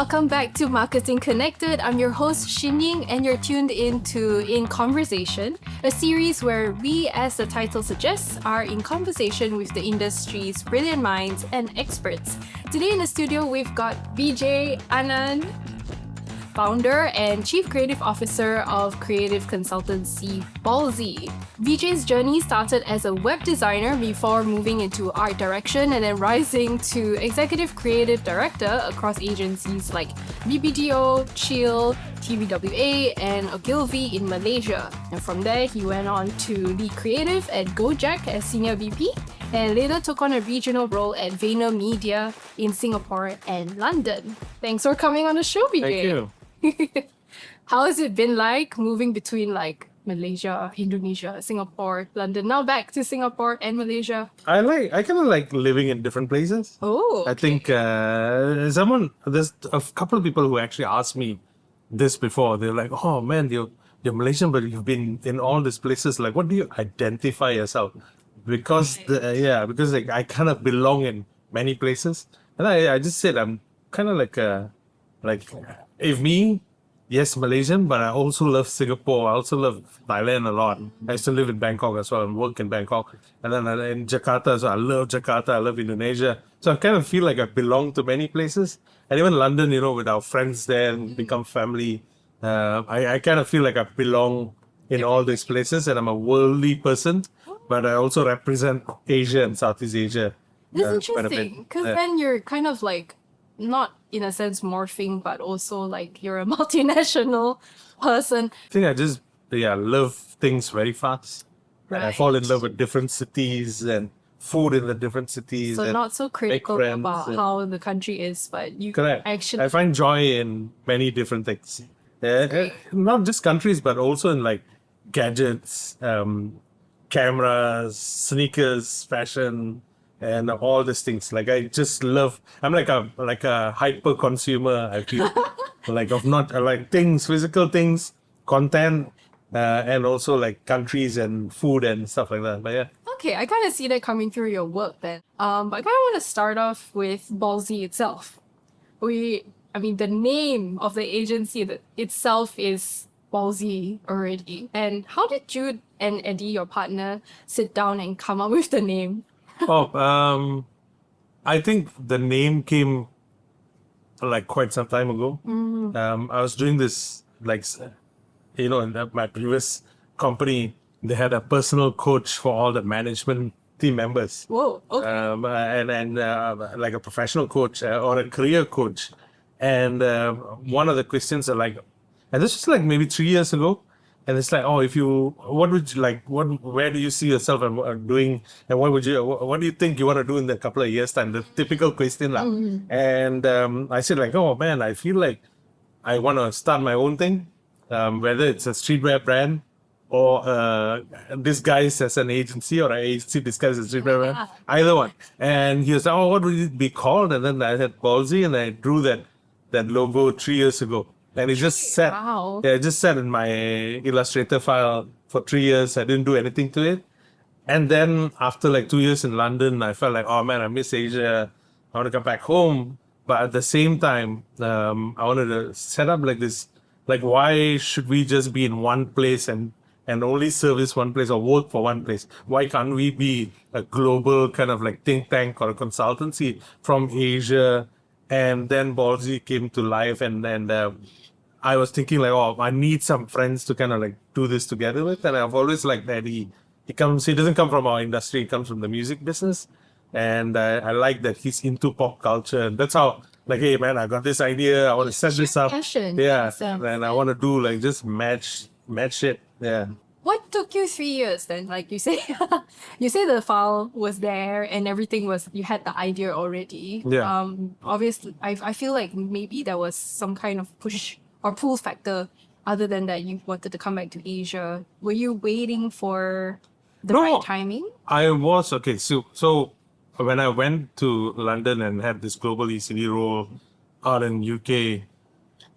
Welcome back to Marketing Connected. I'm your host Xin Ying, and you're tuned into In Conversation, a series where we, as the title suggests, are in conversation with the industry's brilliant minds and experts. Today in the studio, we've got VJ Anand, founder and Chief Creative Officer of creative consultancy Ballsy. VJ's journey started as a web designer before moving into art direction and then rising to Executive Creative Director across agencies like BBDO, Chill, TVWA, and Ogilvy in Malaysia. And from there, he went on to lead creative at Gojek as Senior VP and later took on a regional role at VaynerMedia in Singapore and London. Thanks for coming on the show, VJ. Thank you. How has it been like moving between like Malaysia, Indonesia, Singapore, London, now back to Singapore and Malaysia? I kind of like living in different places. Oh, I think there's a couple of people who actually asked me this before. They're like, "Oh man, you're Malaysian, but you've been in all these places. Like, what do you identify yourself?" Because because like I kind of belong in many places, and I just said I'm kind of if me. Yes, Malaysian, but I also love Singapore. I also love Thailand a lot. I used to live in Bangkok as well and work in Bangkok. And then in Jakarta, so I love Jakarta. I love Indonesia. So I kind of feel like I belong to many places. And even London, with our friends there and become family. I kind of feel like I belong in all these places, and I'm a worldly person, but I also represent Asia and Southeast Asia. that's interesting because then you're kind of like not in a sense morphing, but also like you're a multinational person. I think I just love things very fast. Right. I fall in love with different cities and food in the different cities. So and not so critical friends about and- how the country is, but you Correct. actually I find joy in many different things. Not just countries, but also in like gadgets, cameras, sneakers, fashion, and all these things. Like I just love. I'm like a hyper consumer. I feel like of not like things, physical things, content, and also like countries and food and stuff like that. But yeah. Okay, I kind of see that coming through your work then. But I kind of want to start off with Ballsy itself. The name of the agency itself is Ballsy already. And how did you and Eddie, your partner, sit down and come up with the name? I think the name came like quite some time ago. I was doing this in my previous company, they had a personal coach for all the management team members. Whoa, okay. And like a professional coach or a career coach. And one of the questions are like, and this was like maybe 3 years ago. And it's like, what would you like? Where do you see yourself doing? And what do you think you want to do in a couple of years' time? The typical question, lah. And I said like, oh man, I feel like I want to start my own thing, whether it's a streetwear brand or disguised as an agency or an agency disguised as a streetwear brand, either one. And he was like, what would it be called? And then I had Ballsy, and I drew that logo 3 years ago. And it just sat. Wow. Yeah, it just sat in my Illustrator file for 3 years. I didn't do anything to it. And then after like 2 years in London, I felt like, oh man, I miss Asia. I want to come back home. But at the same time, I wanted to set up like this, like why should we just be in one place and only service one place or work for one place? Why can't we be a global kind of like think tank or a consultancy from Asia? And then Ballsy came to life, and I was thinking like, I need some friends to kind of like do this together with. And I've always liked that he doesn't come from our industry, he comes from the music business. And I like that he's into pop culture. And that's how, like, hey man, I got this idea, I want to set this up. Passion. Yeah. Awesome. And I want to do like just match it. Yeah. What took you 3 years then? Like you say, you say the file was there and everything you had the idea already. Yeah. Obviously, I feel like maybe there was some kind of push or pull factor other than that you wanted to come back to Asia. Were you waiting for the right timing? I was, okay. So when I went to London and had this global ECD role out in UK,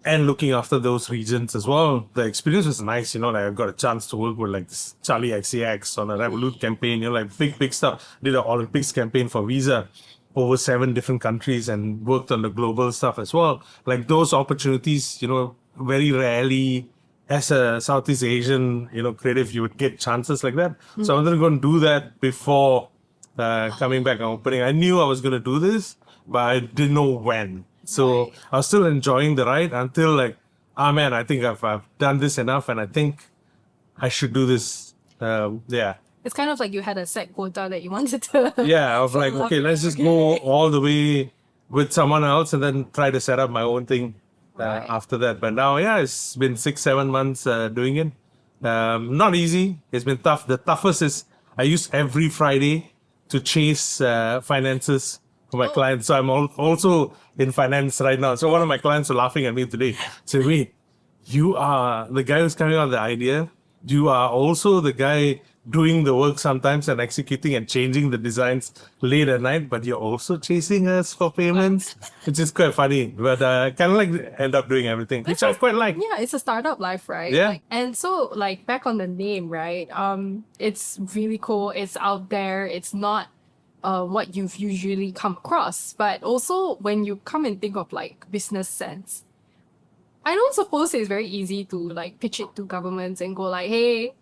and looking after those regions as well, the experience was nice. Like I got a chance to work with like this Charlie XCX on a Revolut campaign, like big stuff. Did an Olympics campaign for Visa. over 7 different countries and worked on the global stuff as well. Like those opportunities, very rarely as a Southeast Asian, creative, you would get chances like that. So I wanted to go and do that before coming back and opening. I knew I was going to do this, but I didn't know when. So Right. I was still enjoying the ride until like, man, I think I've done this enough, and I think I should do this. Yeah. It's kind of like you had a set quota that you wanted to. Yeah, I was like, Love okay, it. let's just go all the way with someone else and then try to set up my own thing Right. after that. But now, yeah, it's been 6-7 months doing it. Not easy. It's been tough. The toughest is I use every Friday to chase finances for my clients. So I'm also in finance right now. So one of my clients were laughing at me today. Said, wait, you are the guy who's coming out with the idea. You are also the guy doing the work sometimes and executing and changing the designs late at night, but you're also chasing us for payments, which is quite funny. But kind of like end up doing everything, which I quite like. Yeah, it's a startup life, right? Yeah. And so, like, back on the name, right? It's really cool. It's out there. It's not what you've usually come across. But also, when you come and think of like business sense, I don't suppose it's very easy to like pitch it to governments and go like, hey,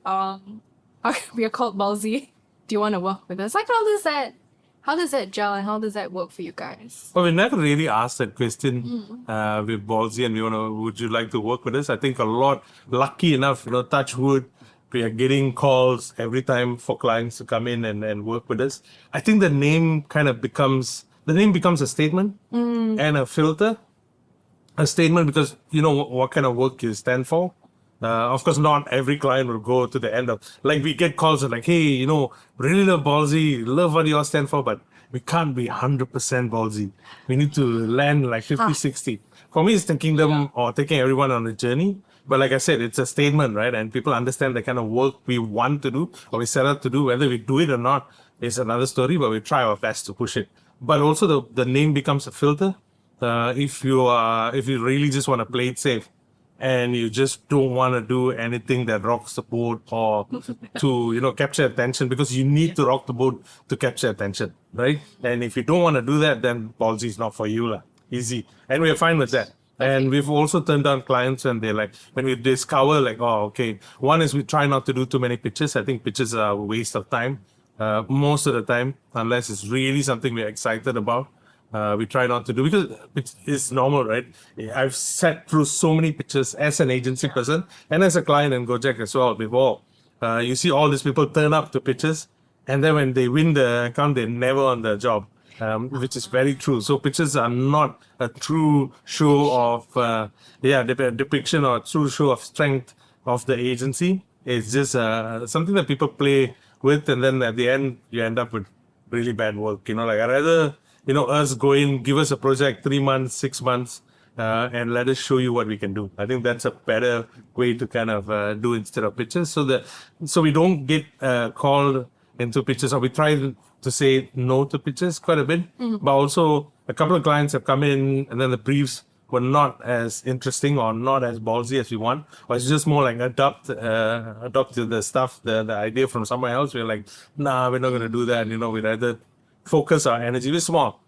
we are called Ballsy. Do you want to work with us? Like, how does that gel and how does that work for you guys? Well, we never really asked that question with Ballsy, and would you like to work with us? I think a lot, lucky enough, touch wood, we are getting calls every time for clients to come in and work with us. I think the name becomes a statement and a filter. A statement because what kind of work you stand for. Of course, not every client will go to the end of, like, we get calls like, hey, really love Ballsy, love what you all stand for, but we can't be 100% Ballsy. We need to land like 50, 60. For me, it's taking them or taking everyone on a journey. But like I said, it's a statement, right? And people understand the kind of work we want to do or we set out to do. Whether we do it or not is another story, but we try our best to push it. But also the name becomes a filter. If you really just want to play it safe and you just don't want to do anything that rocks the boat or to capture attention, because you need to rock the boat to capture attention, right? And if you don't want to do that, then Ballsy is not for you, lah. Easy, and we're fine with that. And we've also turned down clients when they're like, when we discover like, oh, okay, one is we try not to do too many pitches. I think pitches are a waste of time most of the time, unless it's really something we're excited about. We try not to do, because it's normal, right? I've sat through so many pitches as an agency person and as a client in Gojek as well before. You see all these people turn up to pitches, and then when they win the account, they're never on the job, which is very true. So pitches are not a true show of, depiction or true show of strength of the agency. It's just something that people play with, and then at the end, you end up with really bad work. Like I'd rather us go in, give us a project 3 months, 6 months, and let us show you what we can do. I think that's a better way to kind of do instead of pitches. So we don't get called into pitches, or we try to say no to pitches quite a bit. But also a couple of clients have come in, and then the briefs were not as interesting or not as ballsy as we want, or it's just more like adopt to the stuff, the idea from somewhere else. We're like, nah, we're not going to do that. We'd rather focus our energy. We're small.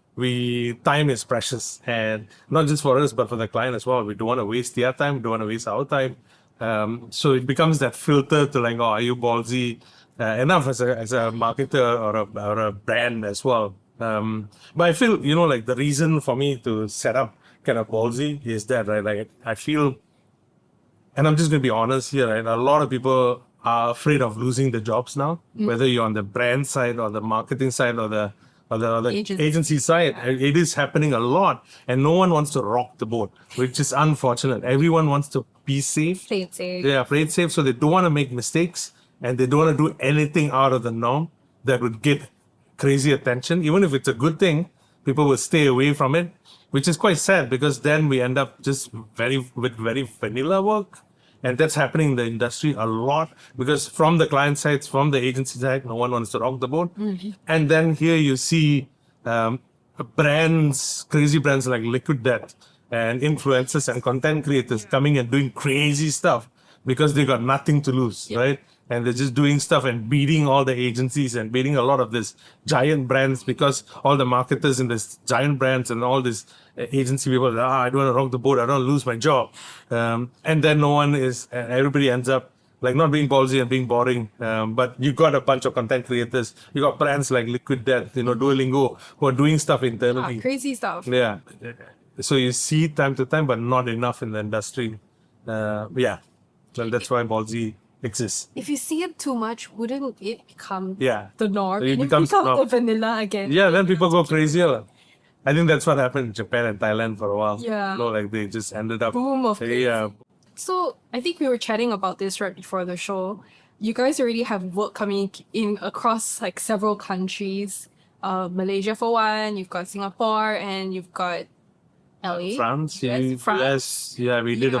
Time is precious, and not just for us, but for the client as well. We don't want to waste their time. We don't want to waste our time. So it becomes that filter to like, oh, are you ballsy enough as a marketer or a brand as well? But I feel, like the reason for me to set up kind of ballsy is that, right? Like I feel, and I'm just going to be honest here, right? A lot of people are afraid of losing the jobs now, whether you're on the brand side or the marketing side or the agency side. It is happening a lot, and no one wants to rock the boat, which is unfortunate. Everyone wants to be safe. Play it safe. Yeah, play it safe. So they don't want to make mistakes, and they don't want to do anything out of the norm that would get crazy attention. Even if it's a good thing, people will stay away from it, which is quite sad, because then we end up just with very vanilla work. And that's happening in the industry a lot, because from the client side, from the agency side, no one wants to rock the boat. And then here you see crazy brands like Liquid Death and influencers and content creators coming and doing crazy stuff because they got nothing to lose, right? and they're just doing stuff and beating all the agencies and beating a lot of this giant brands, because all the marketers in this giant brands and all these agency people, I don't want to rock the boat, I don't want to lose my job. And then everybody ends up like not being ballsy and being boring. But you got a bunch of content creators. You got brands like Liquid Death, Duolingo, who are doing stuff internally. Crazy stuff. Yeah. So you see time to time, but not enough in the industry. Yeah. So that's why Ballsy exists. If you see it too much, wouldn't it become Yeah. the norm? It And becomes become norm. the vanilla again. Yeah, then people go crazier. I think that's what happened in Japan and Thailand for a while. Yeah. Like they just ended up. Boom of Yeah. So I think we were chatting about this right before the show. You guys already have work coming in across like several countries. Malaysia for one, you've got Singapore, and you've got LA. France, US, US. Yeah, we did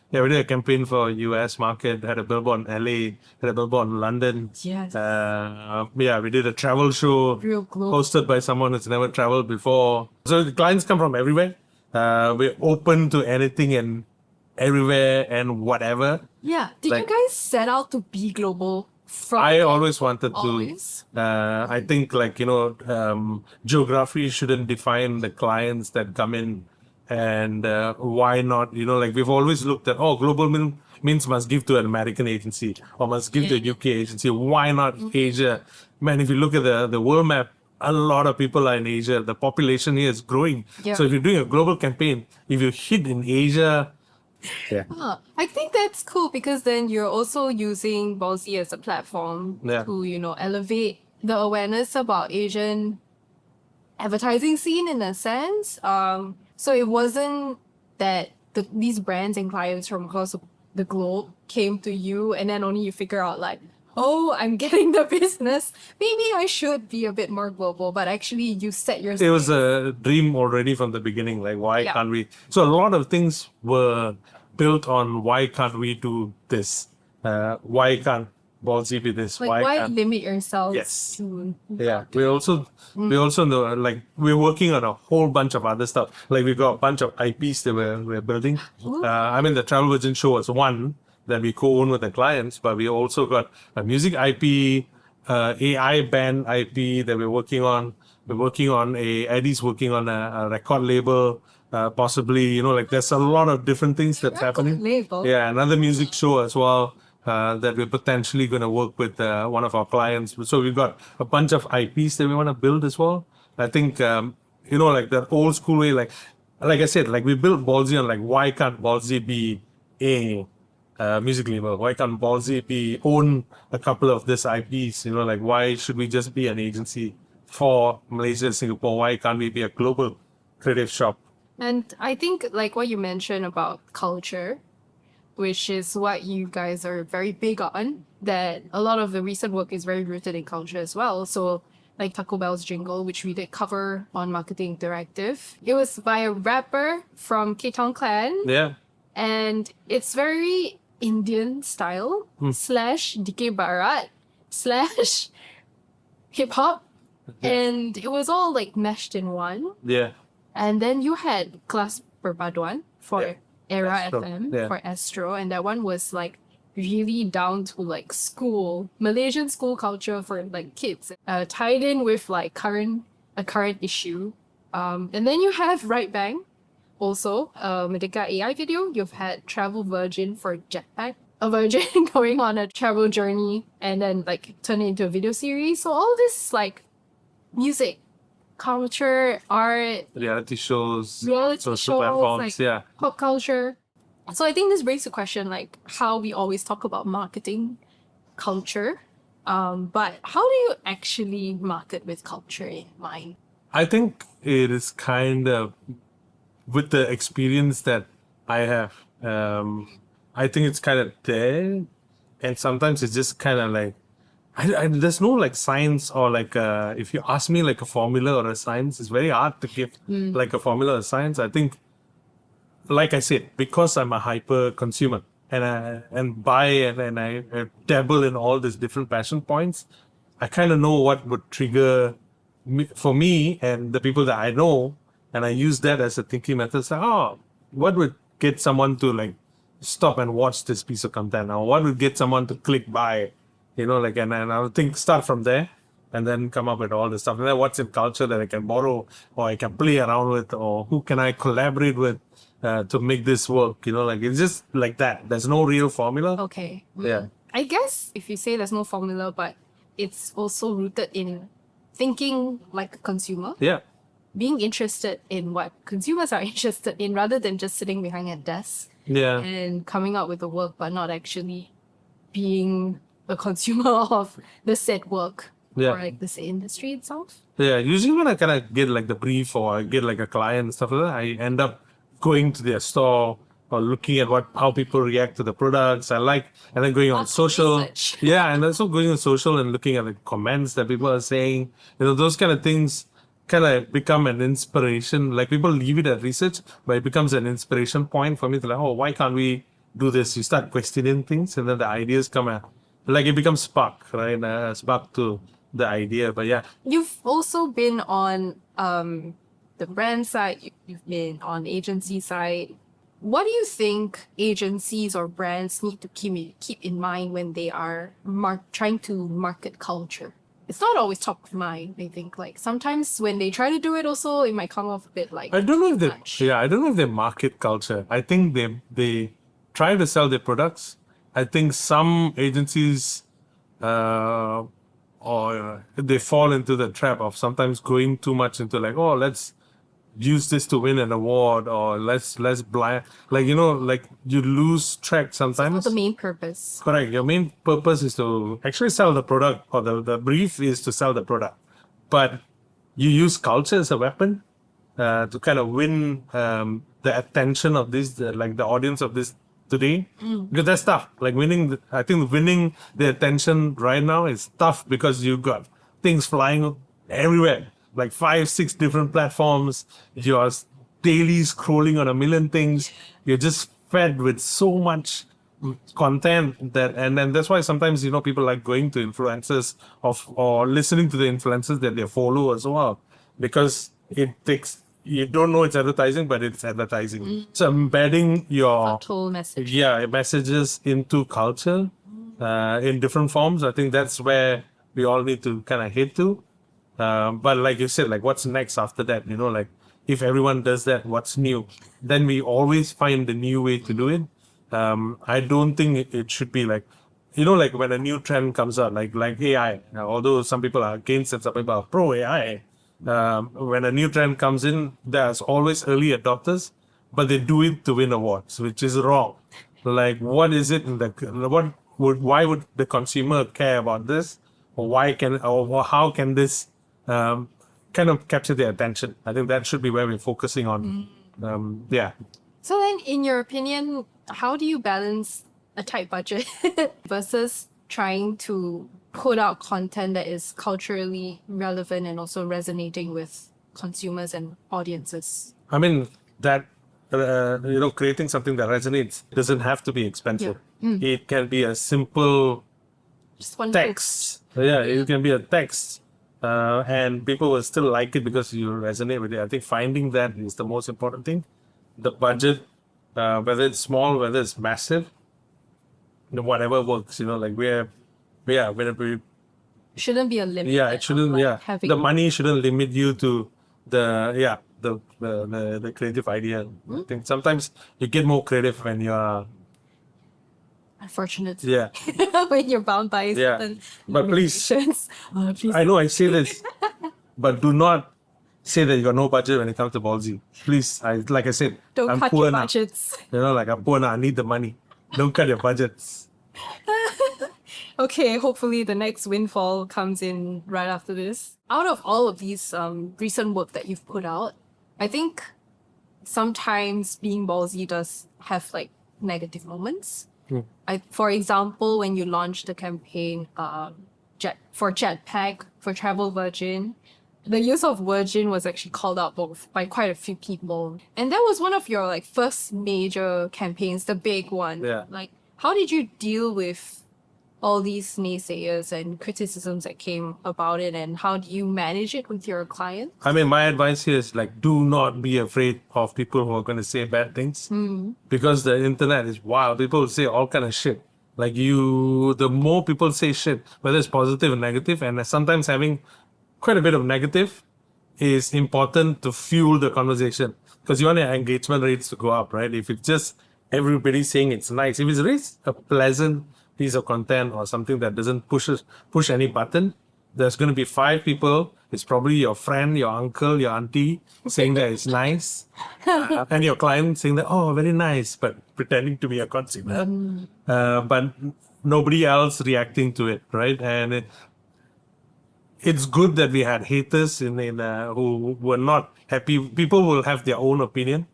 we did a campaign for US market, had a billboard in LA, had a billboard in London. Yes. Yeah, we did a travel show Real global. hosted by someone who's never traveled before. So the clients come from everywhere. We're open to anything and everywhere and whatever. Yeah. Did you guys set out to be global from I always wanted always? to. I think geography shouldn't define the clients that come in, and why not? Like we've always looked at, global means must give to an American agency or must give to a UK agency. Why not Asia? Man, if you look at the world map, a lot of people are in Asia. The population here is growing. Yeah. So if you're doing a global campaign, if you hit in Asia, yeah. I think that's cool because then you're also using Ballsy as a platform to, elevate the awareness about Asian advertising scene in a sense. So it wasn't that these brands and clients from across the globe came to you and then only you figure out like, oh, I'm getting the business. Maybe I should be a bit more global, but actually you set your... It was a dream already from the beginning. Like, why can't we? So a lot of things were built on why can't we do this? Why can't Ballsy be this? Like, why can't... limit yourselves Yes. to... Yeah, we also know, like, we're working on a whole bunch of other stuff. Like, we've got a bunch of IPs that we're building. The Travel Virgin show was one that we co-own with the clients, but we also got a music IP, AI band IP that we're working on. Eddie's working on a record label, possibly, there's a lot of different things that's happening. Label. Yeah, another music show as well. That we're potentially going to work with one of our clients. So we've got a bunch of IPs that we want to build as well. I think, like that old school way, like I said, like we built Ballsy on like, why can't Ballsy be a music label? Why can't Ballsy own a couple of these IPs? Like why should we just be an agency for Malaysia, Singapore? Why can't we be a global creative shop? And I think like what you mentioned about culture, which is what you guys are very big on, that a lot of the recent work is very rooted in culture as well. So like Taco Bell's jingle, which we did cover on Marketing Interactive. It was by a rapper from K-Town Clan. Yeah. And it's very Indian style / DK Barat / hip hop. And it was all like meshed in one. Yeah. And then you had Kelas Perpaduan for Era Astro. FM for Astro, and that one was like really down to like Malaysian school culture for like kids, tied in with like a current issue. And then you have Right Bang, also Merdeka AI video. You've had Travel Virgin for Jetpack, a virgin going on a travel journey and then like turn it into a video series. So all this like music, culture, art, reality shows, social shows, platforms, like pop culture. So I think this brings the question like how we always talk about marketing culture, but how do you actually market with culture in mind? I think it is kind of with the experience that I have. I think it's kind of there, and sometimes it's just kind of like there's no like science or like if you ask me like a formula or a science, it's very hard to give like a formula or science. I think, like I said, because I'm a hyper consumer and I dabble in all these different passion points, I kind of know what would trigger for me and the people that I know, and I use that as a thinking method. So, what would get someone to like stop and watch this piece of content, or what would get someone to click buy and I'll start from there and then come up with all the stuff. And then what's in culture that I can borrow or I can play around with, or who can I collaborate with to make this work? It's just like that. There's no real formula. Okay. Yeah. I guess if you say there's no formula, but it's also rooted in thinking like a consumer, Yeah. being interested in what consumers are interested in rather than just sitting behind a desk Yeah. and coming up with the work, but not actually being a consumer of the said work Yeah. or like this industry itself. Yeah, usually when I kind of get like the brief or I get like a client and stuff like that, I end up going to their store or looking at how people react to the products. And then going on Lots of social. research. Yeah, and also going on social and looking at the comments that people are saying. Those kind of things kind of become an inspiration. Like people leave it at research, but it becomes an inspiration point for me to oh, why can't we do this? You start questioning things and then the ideas come out. Like it becomes spark, right? Spark to the idea. But yeah. You've also been on the brand side, you've been on agency side. What do you think agencies or brands need to keep in mind when they are trying to market culture? It's not always top of mind, I think. Like sometimes when they try to do it also, it might come off a bit like I don't know if much. I don't know if they market culture. I think they try to sell their products. I think some agencies or they fall into the trap of sometimes going too much into like, oh, let's use this to win an award, or let's blind, like you lose track Not sometimes. the main purpose. Correct. Your main purpose is to actually sell the product, or the brief is to sell the product. But you use culture as a weapon to kind of win the attention of the audience of this today. Because that's tough. Like I think winning the attention right now is tough because you've got things flying everywhere. Like 5-6 different platforms. You're daily scrolling on a million things. You're just fed with so much content and then that's why sometimes people like going to influencers or listening to the influencers that they follow as well, because you don't know it's advertising, but it's advertising. So embedding your Subtle message. messages into culture in different forms. I think that's where we all need to kind of head to. But like you said, like what's next after that? Like if everyone does that, what's new? Then we always find the new way to do it. I don't think it should be like, like when a new trend comes out, like AI. Although some people are against it, some people are pro AI. When a new trend comes in, there's always early adopters, but they do it to win awards, which is wrong. Like, what is it why would the consumer care about this? Or how can this kind of capture their attention? I think that should be where we're focusing on. Yeah. So then, in your opinion, how do you balance a tight budget versus trying to put out content that is culturally relevant and also resonating with consumers and audiences? I mean, that, creating something that resonates doesn't have to be expensive. It can be a simple Just one text. Yeah, it can be a text. And people will still like it because you resonate with it. I think finding that is the most important thing. The budget, whether it's small, whether it's massive, whatever works, like we shouldn't be a limit. yeah, it shouldn't, having the money shouldn't limit you to the creative idea. I think sometimes you get more creative when you're, unfortunate. yeah. When you're bound by certain But please, limitations. Please. I know I say this, but do not say that you got no budget when it comes to Ballsy. Please, like I said, Don't I'm cut poor your now. budgets. Like I'm poor now. I need the money. Don't cut your budgets. Okay, hopefully the next windfall comes in right after this. Out of all of these recent work that you've put out, I think sometimes being ballsy does have like negative moments. For example, when you launched the campaign for Jetpack, for Travel Virgin, the use of Virgin was actually called out by quite a few people. And that was one of your like first major campaigns, the big one. Yeah. Like, how did you deal with all these naysayers and criticisms that came about it, and how do you manage it with your clients? I mean, my advice here is like, do not be afraid of people who are going to say bad things, because the internet is wild. People say all kind of shit. Like the more people say shit, whether it's positive or negative, and sometimes having quite a bit of negative is important to fuel the conversation because you want your engagement rates to go up, right? If it's just everybody saying it's nice, if it's really a pleasant piece of content or something that doesn't push any button, there's going to be 5 people. It's probably your friend, your uncle, your auntie saying that it's nice, and your client saying that, oh, very nice, but pretending to be a consumer, but nobody else reacting to it, right? And it's good that we had haters who were not happy. People will have their own opinion,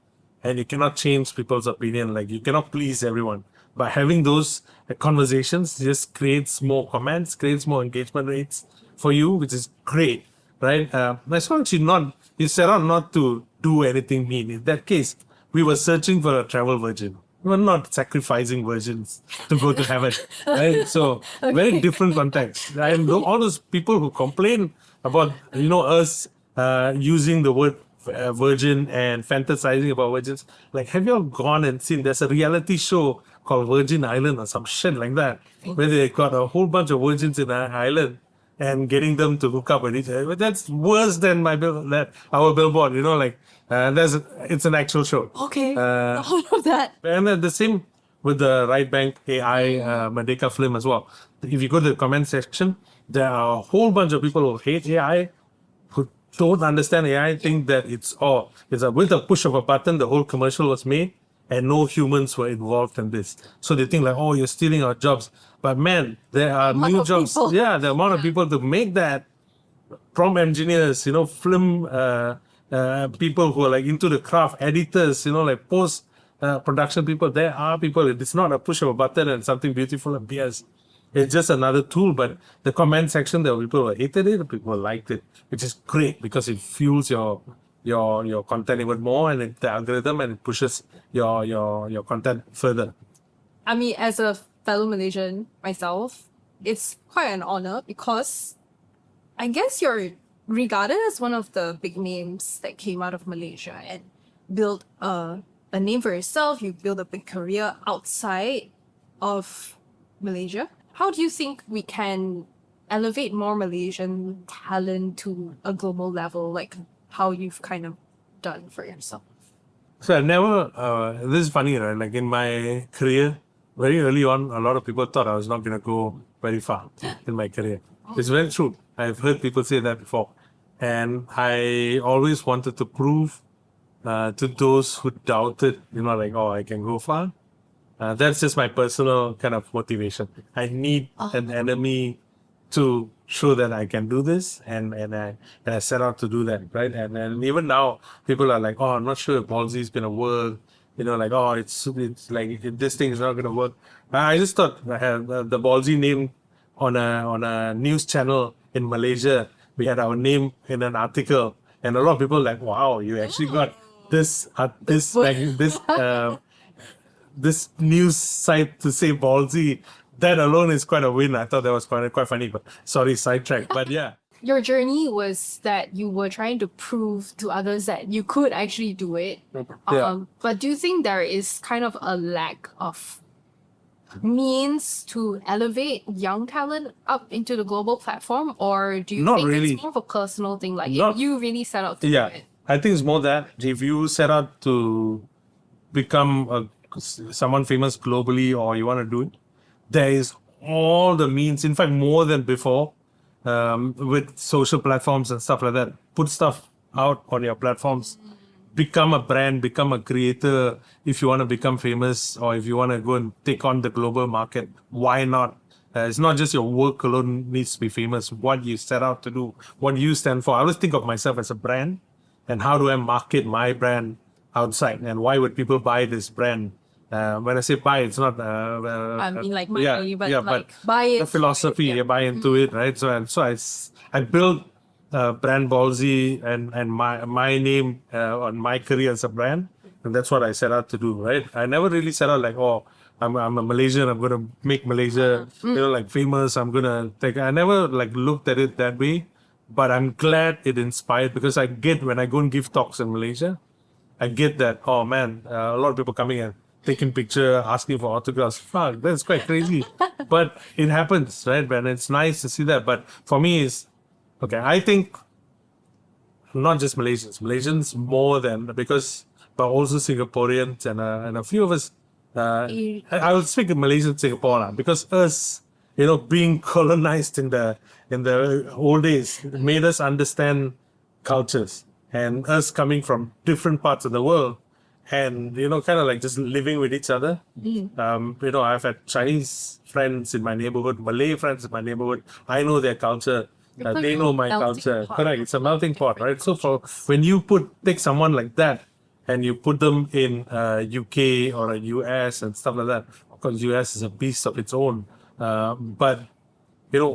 and you cannot change people's opinion. Like you cannot please everyone. But having those conversations just creates more comments, creates more engagement rates for you, which is great, right? As long as you set out not to do anything mean. In that case, we were searching for a travel virgin. We're not sacrificing virgins to go to heaven, right? So very different context. And all those people who complain about us using the word virgin and fantasizing about virgins, like have you all gone and seen? There's a reality show called Virgin Island or some shit like that, where they got a whole bunch of virgins in an island and getting them to hook up with each other. But that's worse than our billboard. It's an actual show. Okay, all of that. And the same with the Right Bank AI Merdeka film as well. If you go to the comment section, there are a whole bunch of people who hate AI, who don't understand AI, think that with a push of a button, the whole commercial was made and no humans were involved in this. So they think like, oh, you're stealing our jobs. But man, there are new jobs. People. Yeah, the amount of people to make that, prompt engineers, film people who are like into the craft, editors, like post production people. There are people. It's not a push of a button and something beautiful appears. It's just another tool. But the comment section, there were people who hated it, people who liked it, which is great because it fuels your content even more, and the algorithm, and it pushes your content further. I mean, as a fellow Malaysian myself, it's quite an honor because I guess you're regarded as one of the big names that came out of Malaysia and built a name for yourself. You built a big career outside of Malaysia. How do you think we can elevate more Malaysian talent to a global level, like how you've kind of done for yourself? So I never, this is funny, right? Like in my career, very early on, a lot of people thought I was not going to go very far in my career. It's very true. I've heard people say that before. And I always wanted to prove to those who doubted, like, oh, I can go far. That's just my personal kind of motivation. I need an enemy to show that I can do this, and I set out to do that, right? And even now, people are like, oh, I'm not sure if Ballsy is going to work. Like, oh, it's like this thing is not going to work. I just thought I had the Ballsy name on a news channel in Malaysia. We had our name in an article, and a lot of people like, wow, you actually got this this news site to say Ballsy. That alone is quite a win. I thought that was quite funny, but sorry, sidetrack. But yeah. Your journey was that you were trying to prove to others that you could actually do it. Yeah. But do you think there is kind of a lack of means to elevate young talent up into the global platform? Or do you Not think really. it's more of a personal thing? Like Not- if you really set out to do Yeah, it? I think it's more that if you set out to become someone famous globally, or you want to do it, there is all the means, in fact, more than before, with social platforms and stuff like that. Put stuff out on your platforms, become a brand, become a creator. If you want to become famous, or if you want to go and take on the global market, why not? It's not just your work alone needs to be famous. What you set out to do, what you stand for. I always think of myself as a brand, and how do I market my brand outside, and why would people buy this brand? When I say buy, it's not. I mean, like money, but yeah, like but buy it. the philosophy, you buy into it, right? I built brand Ballsy and my name on my career as a brand, and that's what I set out to do, right? I never really set out like, oh, I'm a Malaysian, I'm gonna make Malaysia, like famous. I'm gonna take. I never like looked at it that way, but I'm glad it inspired, because I get when I go and give talks in Malaysia, I get that, oh man, a lot of people coming and taking picture, asking for autographs. Fuck, that's quite crazy. But it happens, right? And it's nice to see that. But for me, it's okay. I think not just Malaysians more than because, but also Singaporeans and a few of us. I will speak in Malaysian Singapore now because us, being colonized in the old days made us understand cultures, and us coming from different parts of the world and kind of like just living with each other. I've had Chinese friends in my neighborhood, Malay friends in my neighborhood. I know their culture. They know my culture. pot. Correct. It's a melting pot, right? So when you take someone like that and you put them in UK or a US and stuff like that, of course, US is a beast of its own. But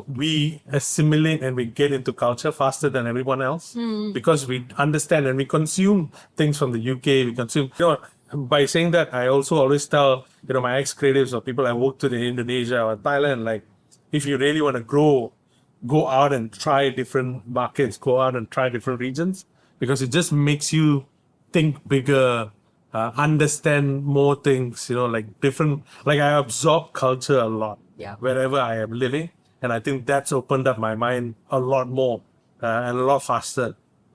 we assimilate and we get into culture faster than everyone else because we understand and we consume things from the UK. We consume, by saying that, I also always tell, my ex-creatives or people I work with in Indonesia or Thailand, like, if you really want to grow, go out and try different markets, go out and try different regions, because it just makes you think bigger, understand more things, like different, like I absorb culture a lot wherever I am living. And I think that's opened up my mind a lot more and a lot faster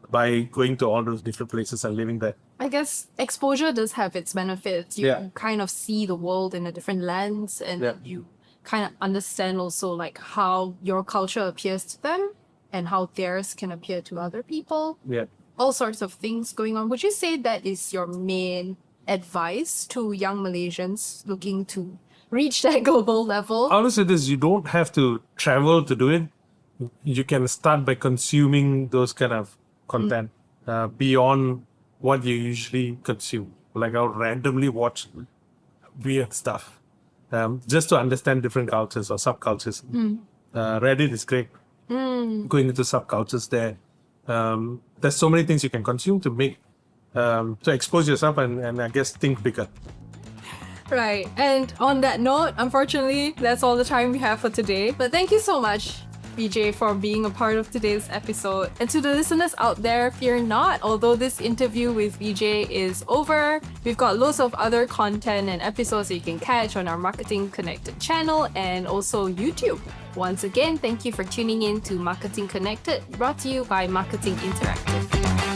by going to all those different places and living there. I guess exposure does have its benefits. You Yeah. kind of see the world in a different lens, and Yeah. you kind of understand also like how your culture appears to them and how theirs can appear to other people. Yeah. All sorts of things going on. Would you say that is your main advice to young Malaysians looking to reach that global level? I would say this, you don't have to travel to do it. You can start by consuming those kind of content beyond what you usually consume. Like I'll randomly watch weird stuff just to understand different cultures or subcultures. Reddit is great. Going into subcultures there. There's so many things you can consume to make, to expose yourself and I guess think bigger. Right. And on that note, unfortunately, that's all the time we have for today. But thank you so much, BJ, for being a part of today's episode. And to the listeners out there, fear not, although this interview with BJ is over, we've got loads of other content and episodes that you can catch on our Marketing Connected channel and also YouTube. Once again, thank you for tuning in to Marketing Connected, brought to you by Marketing Interactive.